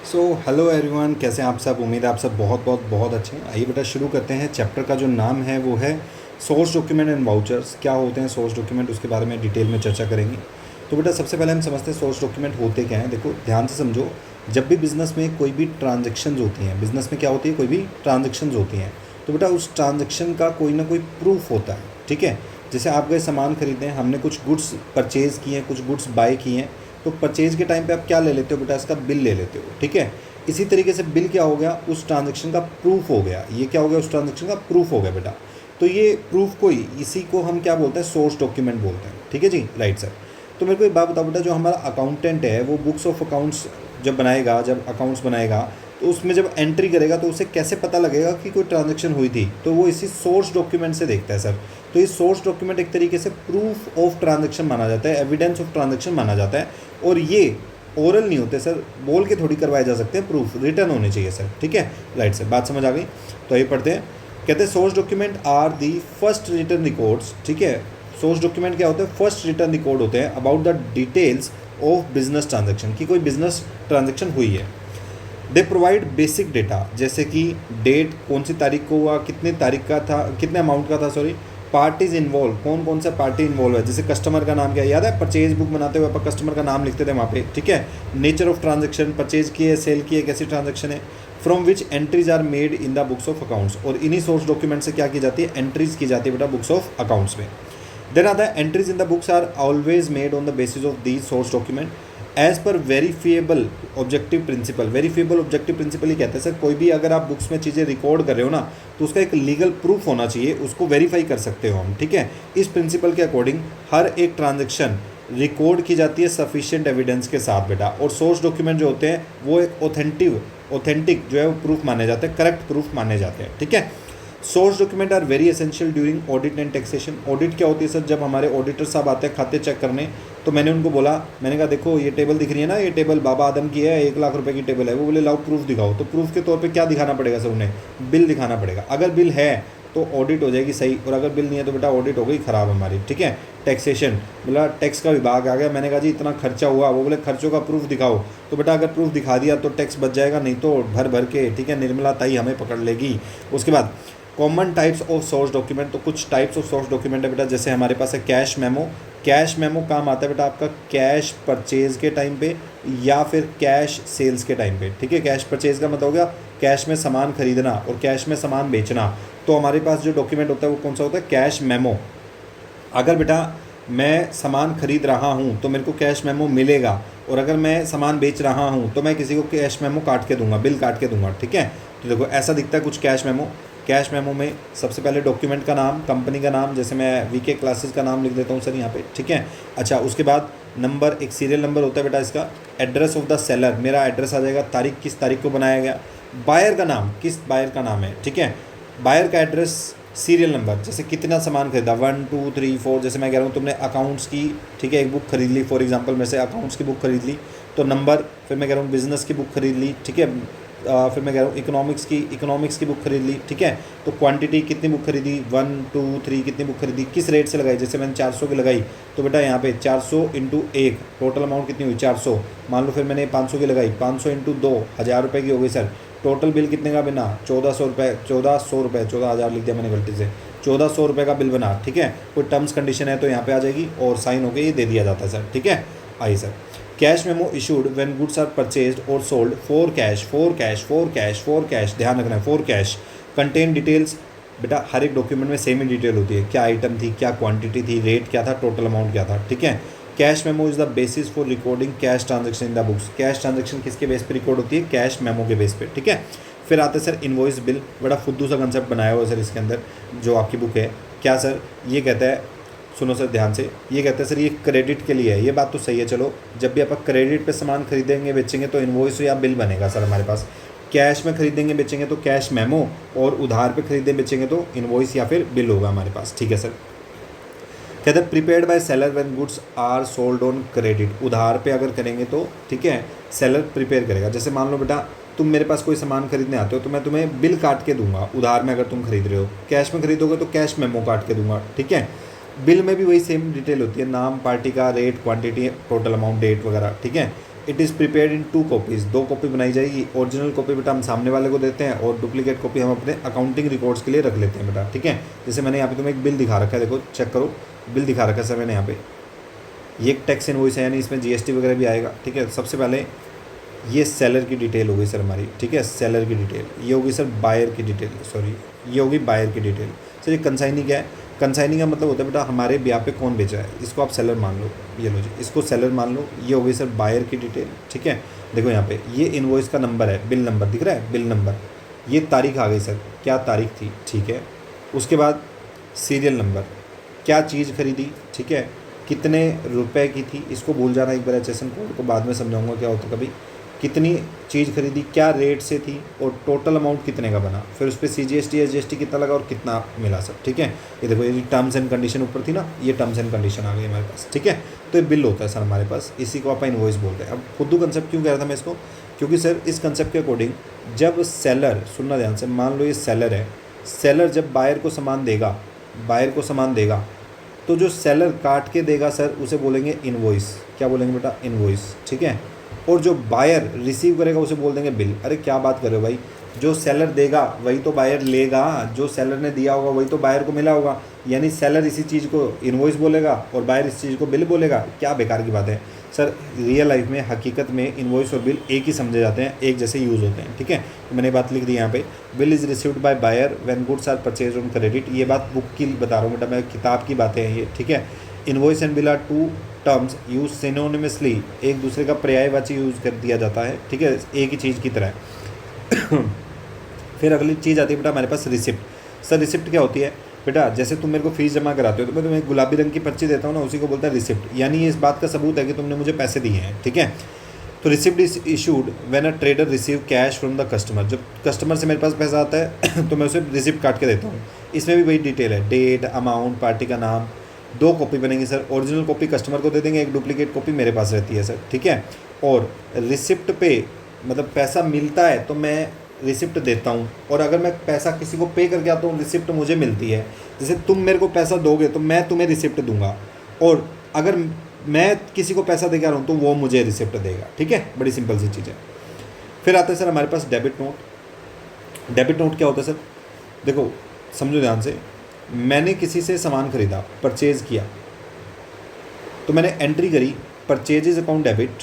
So hello everyone, कैसे हैं आप सब। उम्मीद है आप सब बहुत बहुत बहुत अच्छे हैं। आइए बेटा शुरू करते हैं। चैप्टर का जो नाम है वो है सोर्स डॉक्यूमेंट एंड वाउचर्स। क्या होते हैं सोर्स डॉक्यूमेंट, उसके बारे में डिटेल में चर्चा करेंगे। तो बेटा सबसे पहले हम समझते हैं सोर्स डॉक्यूमेंट होते क्या हैं। देखो ध्यान से समझो, जब भी बिज़नेस में कोई भी ट्रांजेक्शन्स होती हैं, बिज़नेस में क्या होती है, कोई भी ट्रांजेक्शन्स होती हैं, तो बेटा उस ट्रांजेक्शन का कोई ना कोई प्रूफ होता है। ठीक है, जैसे आप गए सामान खरीदें, हमने कुछ गुड्स परचेज़ किए हैं, कुछ गुड्स बाय किए हैं, तो परचेज़ के टाइम पे आप क्या ले लेते हो बेटा, इसका बिल ले लेते हो। ठीक है, इसी तरीके से बिल क्या हो गया, उस ट्रांजैक्शन का प्रूफ हो गया। ये क्या हो गया, उस ट्रांजैक्शन का प्रूफ हो गया बेटा। तो ये प्रूफ इसी को हम क्या बोलते हैं, सोर्स डॉक्यूमेंट बोलते हैं। ठीक है जी, राइट सर। तो मेरे को एक बात बताओ बेटा, जो हमारा अकाउंटेंट है वो बुक्स ऑफ अकाउंट्स जब बनाएगा, जब अकाउंट्स बनाएगा, तो उसमें जब एंट्री करेगा तो उसे कैसे पता लगेगा कि कोई ट्रांजैक्शन हुई थी, तो वो इसी सोर्स डॉक्यूमेंट से देखता है सर। तो ये सोर्स डॉक्यूमेंट एक तरीके से प्रूफ ऑफ ट्रांजैक्शन माना जाता है, एविडेंस ऑफ ट्रांजैक्शन माना जाता है। और ये ओरल नहीं होते सर, बोल के थोड़ी करवाए जा सकते हैं, प्रूफ रिटर्न होने चाहिए सर। ठीक है, राइट सर, बात समझ आ गई। तो ये पढ़ते हैं। कहते हैं source document are the first written records. ठीक है, सोर्स डॉक्यूमेंट क्या होते हैं, फर्स्ट रिटर्न रिकॉर्ड होते हैं about the details of business transaction, की कोई बिजनेस ट्रांजेक्शन हुई है। दे प्रोवाइड बेसिक डेटा, जैसे कि डेट, कौन सी तारीख को हुआ, कितने तारीख का था, कितने अमाउंट का था, सॉरी, पार्टीज इन्वॉल्व, कौन कौन सा पार्टी इन्वॉल्व है, जैसे कस्टमर का नाम क्या है, याद है परचेज बुक बनाते हुए अपन कस्टमर का नाम लिखते थे वहाँ पे। ठीक है, नेचर ऑफ ट्रांजेक्शन, परचेज की है, सेल की है, कैसी ट्रांजेक्शन है, from which entries are made in the books of accounts. और इन्हीं सोर्स डॉक्यूमेंट से क्या की जाती है, एंट्रीज की जाती है बेटा बुक्स ऑफ अकाउंट्स में। देन आता है entries in the books are always made on the basis of the source document as per verifiable objective principle. Verifiable objective principle ही कहते हैं सर, कोई भी अगर आप बुक्स में चीज़ें रिकॉर्ड कर रहे हो ना, तो उसका एक लीगल प्रूफ होना चाहिए, उसको वेरीफाई कर सकते हो हम। ठीक है, इस प्रिंसिपल के अकॉर्डिंग हर एक ट्रांजेक्शन रिकॉर्ड की जाती है सफिशिएंट एविडेंस के साथ बेटा। और सोर्स डॉक्यूमेंट जो होते हैं वो एक ऑथेंटिक जो है वो प्रूफ माने जाते हैं, करेक्ट प्रूफ माने जाते हैं। ठीक है, source document are very essential during audit and taxation. Audit क्या होती है सर, जब हमारे ऑडिटर साहब आते हैं खाते चेक करने, तो मैंने उनको बोला, मैंने कहा देखो ये टेबल दिख रही है ना, ये टेबल बाबा आदम की है, 1 लाख रुपए की टेबल है। वो बोले लाओ प्रूफ दिखाओ। तो प्रूफ के तौर पे क्या दिखाना पड़ेगा सर, उन्हें बिल दिखाना पड़ेगा। अगर बिल है तो ऑडिट हो जाएगी सही, और अगर बिल नहीं है तो बेटा ऑडिट हो गई ख़राब हमारी। ठीक है, टैक्सेशन, बोला टैक्स का विभाग आ गया, मैंने कहा जी इतना खर्चा हुआ, वो बोले खर्चों का प्रूफ दिखाओ। तो बेटा अगर प्रूफ दिखा दिया तो टैक्स बच जाएगा, नहीं तो भर भर के, ठीक है, निर्मला ताई हमें पकड़ लेगी। उसके बाद common types of source document, तो कुछ टाइप्स ऑफ सोर्स डॉक्यूमेंट है बेटा, जैसे हमारे पास है कैश मेमो। कैश मेमो काम आता है बेटा आपका कैश परचेज के टाइम पे या फिर कैश सेल्स के टाइम पे। ठीक है, कैश परचेज का मतलब हो गया कैश में सामान खरीदना और कैश में सामान बेचना। तो हमारे पास जो डॉक्यूमेंट होता है वो कौन सा होता है, कैश मेमो। अगर बेटा मैं सामान खरीद रहा हूँ तो मेरे को कैश मेमो मिलेगा, और अगर मैं सामान बेच रहा हूँ तो मैं किसी को कैश मेमो काट के दूंगा, बिल काट के दूंगा। ठीक है, तो देखो ऐसा दिखता है कुछ कैश मेमो। कैश मेमो में सबसे पहले डॉक्यूमेंट का नाम, कंपनी का नाम, जैसे मैं वीके क्लासेस का नाम लिख देता हूँ सर यहाँ पे। ठीक है, अच्छा उसके बाद नंबर, एक सीरियल नंबर होता है बेटा इसका। एड्रेस ऑफ द सेलर, मेरा एड्रेस आ जाएगा, तारीख किस तारीख को बनाया गया। बायर का नाम, किस बायर का नाम है। ठीक है, बायर का एड्रेस, सीरियल नंबर, जैसे कितना सामान खरीदा, 1 2 3 4, जैसे मैं कह रहा हूँ तुमने अकाउंट्स की, ठीक है, एक बुक खरीद ली फॉर एग्जांपल, मैं से अकाउंट्स की बुक खरीद ली तो नंबर। फिर मैं कह रहा हूँ बिजनेस की बुक खरीद ली, ठीक है, फिर मैं कह रहा हूँ इकोनॉमिक्स की बुक खरीद ली। ठीक है, तो क्वांटिटी कितनी बुक खरीदी, 1 2 3 कितनी बुक खरीदी, किस रेट से लगाई, जैसे मैंने 400 की लगाई तो बेटा यहाँ पे 400 इंटू 1, टोटल अमाउंट कितनी हुई 400। मान लो फिर मैंने 500 की लगाई, 500 इंटू 2, 1000 रुपये की हो गई सर। टोटल बिल कितने का बना, 1400 रुपये, 1400 लिख दिया मैंने गलती से, 1400 रुपये का बिल बना। ठीक है, कोई टर्म्स कंडीशन है तो यहाँ पे आ जाएगी और साइन होकर ये दे दिया जाता है सर। ठीक है, आइए sir. Cash memo issued when goods are purchased और सोल्ड फॉर कैश, ध्यान रखना है फॉर कैश। कंटेन डिटेल्स, बेटा हर एक डॉक्यूमेंट में सेम ही डिटेल होती है, क्या आइटम थी, क्या क्वांटिटी थी, रेट क्या था, टोटल अमाउंट क्या था। ठीक है, cash memo is the basis for recording cash transaction in the books. Cash transaction किसके बेस पे रिकॉर्ड होती है, कैश मेमो के बेस पे। ठीक है, फिर आते हैं सर इनवॉइस बिल। बड़ा फुद्दू सा कंसेप्ट बनाया हुआ है सर इसके अंदर, जो आपकी बुक है। क्या सर, ये कहता है, सुनो सर ध्यान से, ये कहते हैं सर ये क्रेडिट के लिए है। ये बात तो सही है, चलो जब भी आप क्रेडिट पे सामान खरीदेंगे बेचेंगे तो इनवॉइस या बिल बनेगा सर हमारे पास। कैश में खरीदेंगे बेचेंगे तो कैश मेमो, और उधार पे खरीदे बेचेंगे तो इनवॉइस या फिर बिल होगा हमारे पास। ठीक है सर। कहते हैं prepared by seller when goods are sold on credit. उधार पे अगर करेंगे तो ठीक है, सेलर प्रिपेयर करेगा। जैसे मान लो बेटा तुम मेरे पास कोई सामान खरीदने आते हो तो मैं तुम्हें बिल काट के दूंगा उधार में, अगर तुम खरीद रहे हो। कैश में खरीदोगे तो कैश मेमो काट के दूंगा। ठीक है, बिल में भी वही सेम डिटेल होती है, नाम, पार्टी का, rate, quantity, total amount, date वगैरह। ठीक है, it is prepared in 2 copies, 2 copy बनाई जाएगी। ओरिजिनल कॉपी बेटा हम सामने वाले को देते हैं और डुप्लीकेट कॉपी हम अपने अकाउंटिंग रिकॉर्ड्स के लिए रख लेते हैं बेटा, ठीक है। जैसे मैंने यहाँ पे तुम्हें एक बिल दिखा रखा है, देखो चेक करो, बिल दिखा रखा है सर मैंने यहाँ पे। ये एक टैक्स इनवॉइस है, यानी इसमें जीएसटी वगैरह भी आएगा, ठीक है। सबसे पहले ये सेलर की डिटेल हो गई सर हमारी, ठीक है, सेलर की डिटेल। ये होगी सर बायर की डिटेल, सॉरी ये होगी बायर की डिटेल। सर ये कंसाइनी क्या है? कंसाइनी का मतलब होता है बेटा हमारे ब्याह पे कौन बेचा है, इसको आप सेलर मान लो, ये लो जी, इसको सेलर मान लो। ये हो गई सर बायर की डिटेल, ठीक है। देखो यहाँ पे ये इनवॉइस का नंबर है, बिल नंबर दिख रहा है, बिल नंबर। ये तारीख आ गई सर, क्या तारीख थी, ठीक है। उसके बाद सीरियल नंबर, क्या चीज़ खरीदी, ठीक है, कितने रुपए की थी, इसको भूल जाना एक बार, एचएसएन कोड को बाद में समझाऊंगा क्या होता है कभी। कितनी चीज़ खरीदी, क्या रेट से थी और टोटल अमाउंट कितने का बना, फिर उस पर CGST SGST कितना लगा और कितना मिला सर, ठीक है। ये देखो ये टर्म्स एंड कंडीशन ऊपर थी ना, ये टर्म्स एंड कंडीशन आ गई हमारे पास, ठीक है। तो ये बिल होता है सर हमारे पास, इसी को आप इनवॉइस बोलते हैं। अब खुद कंसेप्ट क्यों कह रहा था मैं इसको, क्योंकि सर इस कंसेप्ट के अकॉर्डिंग जब सेलर, सुनना ध्यान से, मान लो ये सेलर है, सेलर जब बायर को सामान देगा, बायर को सामान देगा, तो जो सेलर काट के देगा सर उसे बोलेंगे इनवॉइस। क्या बोलेंगे बेटा? इनवॉइस, ठीक है। और जो बायर रिसीव करेगा उसे बोल देंगे बिल। अरे क्या बात कर रहे हो भाई, जो सेलर देगा वही तो बायर लेगा, जो सेलर ने दिया होगा वही तो बायर को मिला होगा, यानी सेलर इसी चीज़ को इनवॉइस बोलेगा और बायर इस चीज़ को बिल बोलेगा। क्या बेकार की बात है सर। रियल लाइफ में हकीकत में इनवॉइस और बिल एक ही समझे जाते हैं, एक जैसे यूज़ होते हैं, ठीक है। तो मैंने बात लिख दी यहाँ पे, bill is received by buyer when goods are purchase on credit. ये बात बुक की बता रहा हूँ बेटा मैं, किताब की बातें हैं ये, ठीक है। Invoice and bill are two terms use synonymously, एक दूसरे का पर्यायवाची यूज़ कर दिया जाता है, ठीक है, एक ही चीज़ की तरह। फिर अगली चीज़ आती है बेटा हमारे पास रिसिप्ट। सर रिसिप्ट क्या होती है बेटा? जैसे तुम मेरे को फीस जमा कराते हो तो मैं तुम्हें गुलाबी रंग की पर्ची देता हूँ ना, उसी को बोलता है रिसिप्ट, यानी ये इस बात का सबूत है कि तुमने मुझे पैसे दिए हैं, ठीक है। तो receipt is issued when a trader receive cash from the customer. जब कस्टमर से मेरे पास पैसा आता है तो मैं उसे रिसिप्ट काट के देता हूँ। इसमें भी वही डिटेल है, डेट, अमाउंट, पार्टी का नाम। 2 कॉपी बनेंगी सर, ओरिजिनल कॉपी कस्टमर को दे देंगे, एक डुप्लीकेट कॉपी मेरे पास रहती है सर, ठीक है। और रिसिप्ट पे मतलब पैसा मिलता है तो मैं रिसिप्ट देता हूँ, और अगर मैं पैसा किसी को पे करके आता हूँ रिसिप्ट मुझे मिलती है। जैसे तुम मेरे को पैसा दोगे तो मैं तुम्हें रिसिप्ट दूंगा, और अगर मैं किसी को पैसा दे के आ रहा हूँ तो वो मुझे रिसिप्ट देगा, ठीक है। बड़ी सिंपल सी चीज़ है। फिर आता है सर हमारे पास डेबिट नोट। डेबिट नोट क्या होता है सर? देखो समझो ध्यान से, मैंने किसी से सामान खरीदा, परचेज किया, तो मैंने एंट्री करी purchases account debit,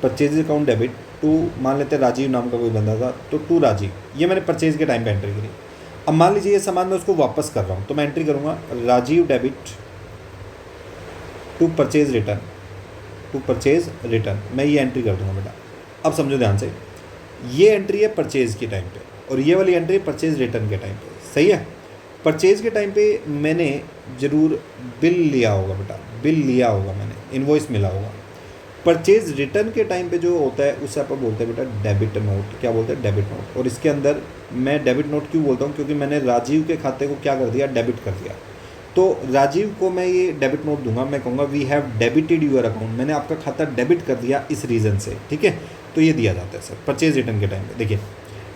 purchases account debit to, मान लेते हैं राजीव नाम का कोई बंदा था तो टू राजीव, ये मैंने परचेज के टाइम पे एंट्री करी। अब मान लीजिए ये सामान मैं उसको वापस कर रहा हूँ तो मैं एंट्री करूँगा Rajiv debit to purchase return, to purchase return, मैं ये एंट्री कर दूँगा बेटा। अब समझो ध्यान से, ये एंट्री है परचेज के टाइम पे और ये वाली एंट्री है परचेज रिटर्न के टाइम पे, सही है। परचेज के टाइम पे मैंने ज़रूर बिल लिया होगा बेटा, बिल लिया होगा मैंने, इनवॉइस मिला होगा। परचेज रिटर्न के टाइम पे जो होता है उससे आप बोलते हैं बेटा डेबिट नोट। क्या बोलते हैं? Debit note. और इसके अंदर मैं डेबिट नोट क्यों बोलता हूँ? क्योंकि मैंने राजीव के खाते को क्या कर दिया? डेबिट कर दिया। तो राजीव को मैं ये डेबिट नोट दूंगा, मैं कहूँगा we have debited your account, मैंने आपका खाता डेबिट कर दिया इस रीज़न से, ठीक है। तो ये दिया जाता है सर परचेज रिटर्न के टाइम पे। देखिए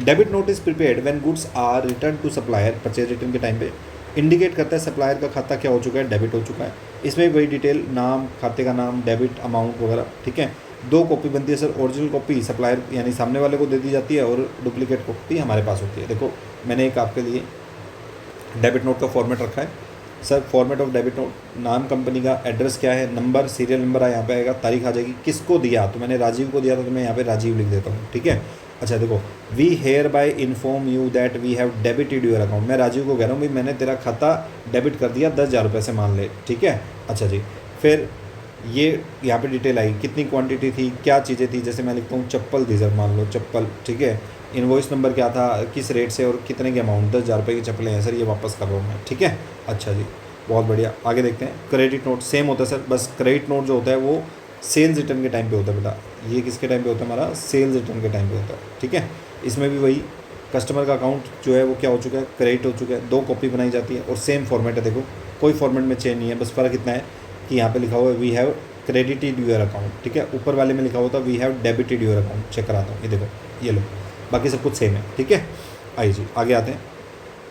debit note is prepared when goods are return to supplier, purchase return के टाइम पे इंडिकेट करता है सप्लायर का खाता क्या हो चुका है? डेबिट हो चुका है। इसमें वही डिटेल, नाम, खाते का नाम, डेबिट अमाउंट वगैरह, ठीक है। 2 कॉपी बनती है सर, ओरिजिनल कॉपी सप्लायर यानी सामने वाले को दे दी जाती है और डुप्लीकेट कॉपी हमारे पास होती है। देखो मैंने एक आपके लिए डेबिट नोट का फॉर्मेट रखा है sir, format of debit note, नाम कंपनी का, एड्रेस क्या है, नंबर, सीरियल नंबर यहाँ पे आएगा, तारीख आ जाएगी, किसको दिया तो मैंने राजीव को दिया था तो मैं यहाँ पे राजीव लिख देता हूँ, ठीक है। अच्छा देखो, we hereby inform you that we have debited your account, मैं राजीव को कह रहा हूँ भाई मैंने तेरा खाता डेबिट कर दिया 10,000 रुपये से मान ले, ठीक है। अच्छा जी, फिर ये यहाँ पे डिटेल आई, कितनी क्वांटिटी थी, क्या चीज़ें थी, जैसे मैं लिखता हूँ चप्पल थी सर, मान लो चप्पल, ठीक है। इनवॉइस नंबर क्या था, किस रेट से और कितने के अमाउंट, 10,000 रुपये की चप्पलें हैं सर, ये वापस कर रहा हूँ मैं, ठीक है। अच्छा जी बहुत बढ़िया, आगे देखते हैं। क्रेडिट नोट सेम होता है सर, बस क्रेडिट नोट जो होता है वो सेल्स रिटर्न के टाइम पे होता है बेटा। ये किसके टाइम पे होता है? हमारा सेल्स रिटर्न के टाइम पे होता है, ठीक है। इसमें भी वही कस्टमर का अकाउंट जो है वो क्या हो चुका है? क्रेडिट हो चुका है। 2 कॉपी बनाई जाती है और सेम फॉर्मेट है, देखो कोई फॉर्मेट में चेंज नहीं है, बस फ़र्क इतना है कि यहाँ पे लिखा हुआ है we have credited your account, ठीक है। ऊपर वाले में लिखा हुआ था we have debited your account, check कराता हूँ, ये देखो ये लो, बाकी सब कुछ सेम है, ठीक है। आइए जी आगे आते हैं।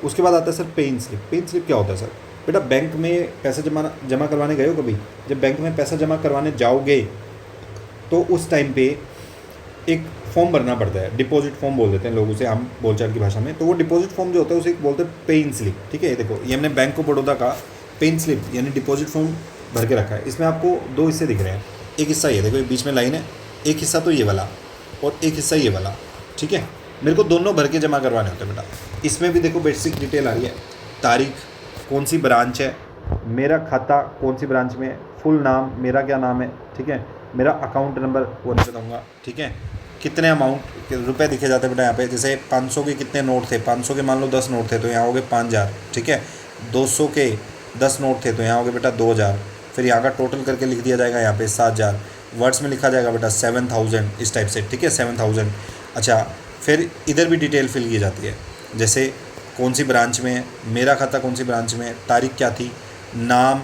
उसके बाद आता है सर पे इन स्लिप। पे इन स्लिप क्या होता है सर? बेटा बैंक में पैसा जमा करवाने गए हो कभी? जब बैंक में पैसा जमा करवाने जाओगे तो उस टाइम पे एक फॉर्म भरना पड़ता है, डिपॉजिट फॉर्म बोल देते हैं लोग उसे हम बोलचाल की भाषा में। तो वो डिपॉजिट फॉर्म जो होता है उसे बोलते हैं पे इन स्लिप, ठीक है। ये देखो, ये हमने बैंक ऑफ बड़ौदा का पे इन स्लिप यानी डिपॉजिट फॉर्म भर के रखा है। इसमें आपको दो हिस्से दिख रहे हैं, एक हिस्सा ये देखो, ये बीच में लाइन है, एक हिस्सा तो ये वाला और एक हिस्सा ये वाला, ठीक है। मेरे को दोनों भर के जमा करवाने होते हैं बेटा। इसमें भी देखो बेसिक डिटेल आ रही है, तारीख, कौन सी ब्रांच है, मेरा खाता कौन सी ब्रांच में है, फुल नाम, मेरा क्या नाम है, ठीक है, मेरा अकाउंट नंबर वो नहीं बताऊँगा, ठीक है, कितने अमाउंट रुपए दिखे जाते हैं बेटा यहाँ पे। जैसे 500 के कितने नोट थे, 500 के मान लो 10 नोट थे तो यहाँ हो गए 5000, ठीक है। 200 के 10 नोट थे तो यहाँ हो गए बेटा 2000। फिर यहाँ का टोटल करके लिख दिया जाएगा यहाँ पे 7000, वर्ड्स में लिखा जाएगा बेटा 7000, इस टाइप से, ठीक है, 7000। अच्छा, फिर इधर भी डिटेल फिल की जाती है, जैसे कौन सी ब्रांच में है, मेरा खाता कौन सी ब्रांच में है, तारीख क्या थी, नाम,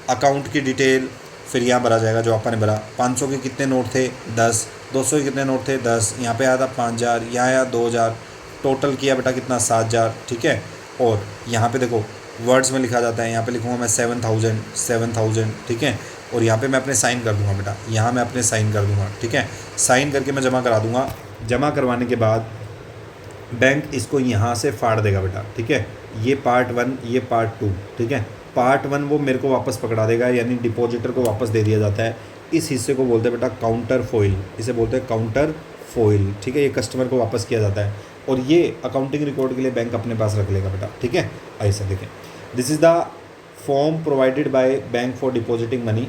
अकाउंट की डिटेल, फिर यहाँ भरा जाएगा जो आपने भरा। 500 के कितने नोट थे 10, 200 के कितने नोट थे 10, यहाँ पे आया था 5000, यहाँ आया 2000, टोटल किया बेटा कितना 7000, ठीक है। और यहाँ पे देखो वर्ड्स में लिखा जाता है, यहाँ पे लिखूँगा मैं 7000, ठीक है। और यहाँ पे मैं अपने साइन कर दूँगा बेटा, यहाँ मैं अपने साइन कर दूँगा, ठीक है। साइन करके मैं जमा करा दूँगा। जमा करवाने के बाद बैंक इसको यहाँ से फाड़ देगा बेटा, ठीक है। ये पार्ट 1, ये पार्ट 2, ठीक है। पार्ट 1 वो मेरे को वापस पकड़ा देगा, यानी डिपॉजिटर को वापस दे दिया जाता है। इस हिस्से को बोलते हैं बेटा काउंटर फॉइल, इसे बोलते हैं काउंटर फॉइल, ठीक है। ये कस्टमर को वापस किया जाता है और ये अकाउंटिंग रिकॉर्ड के लिए बैंक अपने पास रख लेगा बेटा, ठीक है। ऐसा देखें, this is the form provided by bank for depositing money.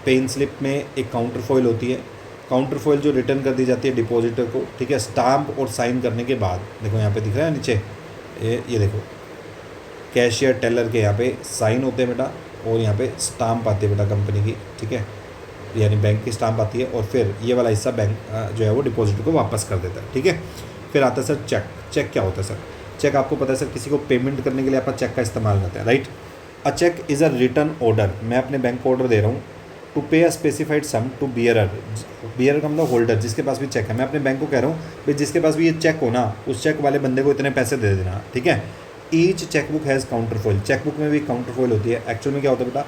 पे इन स्लिप में एक काउंटर फॉइल होती है, काउंटर फॉइल जो रिटर्न कर दी जाती है डिपॉजिटर को, ठीक है। स्टाम्प और साइन करने के बाद देखो यहाँ पे दिख रहा है नीचे, ये देखो कैशियर टेलर के यहाँ पे साइन होते हैं बेटा, और यहाँ पे स्टाम्प आती है बेटा कंपनी की, ठीक है, यानी बैंक की स्टाम्प आती है। और फिर ये वाला हिस्सा बैंक जो है वो डिपॉजिटर को वापस कर देता है, ठीक है। फिर आता है सर चेक। चेक क्या होता है सर? चेक आपको पता है सर, किसी को पेमेंट करने के लिए अपन चेक का इस्तेमाल करते हैं, right. A cheque is a written order, मैं अपने बैंक को ऑर्डर दे रहा हूँ to pay a specified sum to bearer. Bearer का मतलब होल्डर, जिसके पास भी चेक है। मैं अपने बैंक को कह रहा हूँ भाई जिसके पास भी ये चेक हो ना, उस चेक वाले बंदे को इतने पैसे दे देना, ठीक है। Each chequebook has counter foil, chequebook में भी काउंटर फॉइल होती है। एक्चुअल में क्या होता है बेटा,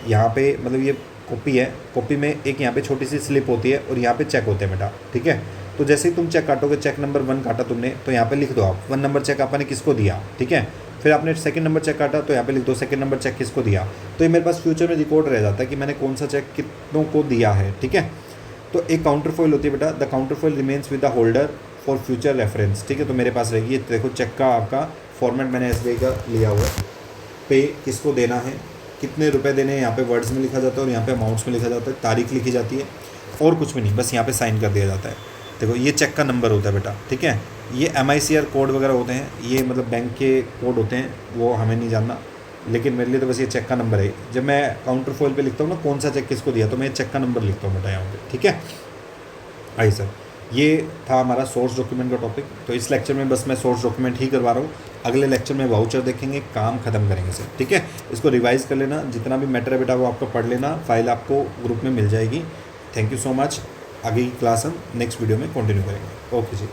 यहाँ पे मतलब ये कॉपी है, कॉपी में एक यहाँ पे छोटी सी स्लिप होती है और यहाँ पे चेक होते हैं बेटा, ठीक है। तो जैसे ही तुम चेक काटोगे, चेक नंबर 1 काटा तुमने तो यहाँ पे लिख दो आप 1 नंबर चेक आपने किसको दिया, ठीक है। फिर आपने सेकंड नंबर चेक काटा तो यहाँ पे लिख दो सेकंड नंबर चेक किसको दिया। तो ये मेरे पास फ्यूचर में रिकॉर्ड रह जाता है कि मैंने कौन सा चेक कितनों को दिया है, ठीक है। तो एक काउंटर फॉइल होती है बेटा, the counter foil remains with the holder for future reference, ठीक है। तो मेरे पास रहेगी, देखो चेक का आपका फॉर्मेट मैंने SBI का लिया हुआ है, पे किसको देना है, कितने रुपए देने हैं, यहाँ पे वर्ड्स में लिखा जाता है और यहाँ पे अमाउंट्स में लिखा जाता है, तारीख लिखी जाती है और कुछ भी नहीं, बस यहाँ पे साइन कर दिया जाता है। देखो ये चेक का नंबर होता है बेटा, ठीक है। ये MICR कोड वगैरह होते हैं, ये मतलब बैंक के कोड होते हैं, वो हमें नहीं जानना, लेकिन मेरे लिए तो बस ये चेक का नंबर है। जब मैं काउंटर फॉइल पे लिखता हूँ ना कौन सा चेक किसको दिया, तो मैं चेक का नंबर लिखता हूँ बेटा यहाँ पे, ठीक है। आई सर, ये था हमारा सोर्स डॉक्यूमेंट का टॉपिक। तो इस लेक्चर में बस मैं सोर्स डॉक्यूमेंट ही करवा रहा हूँ, अगले लेक्चर में वाउचर देखेंगे, काम खत्म करेंगे सर, ठीक है। इसको रिवाइज कर लेना, जितना भी मैटर है बेटा वो आपको पढ़ लेना, फाइल आपको ग्रुप में मिल जाएगी। Thank you so much. आगे की क्लास हम नेक्स्ट वीडियो में कंटिन्यू करेंगे। ओके जी।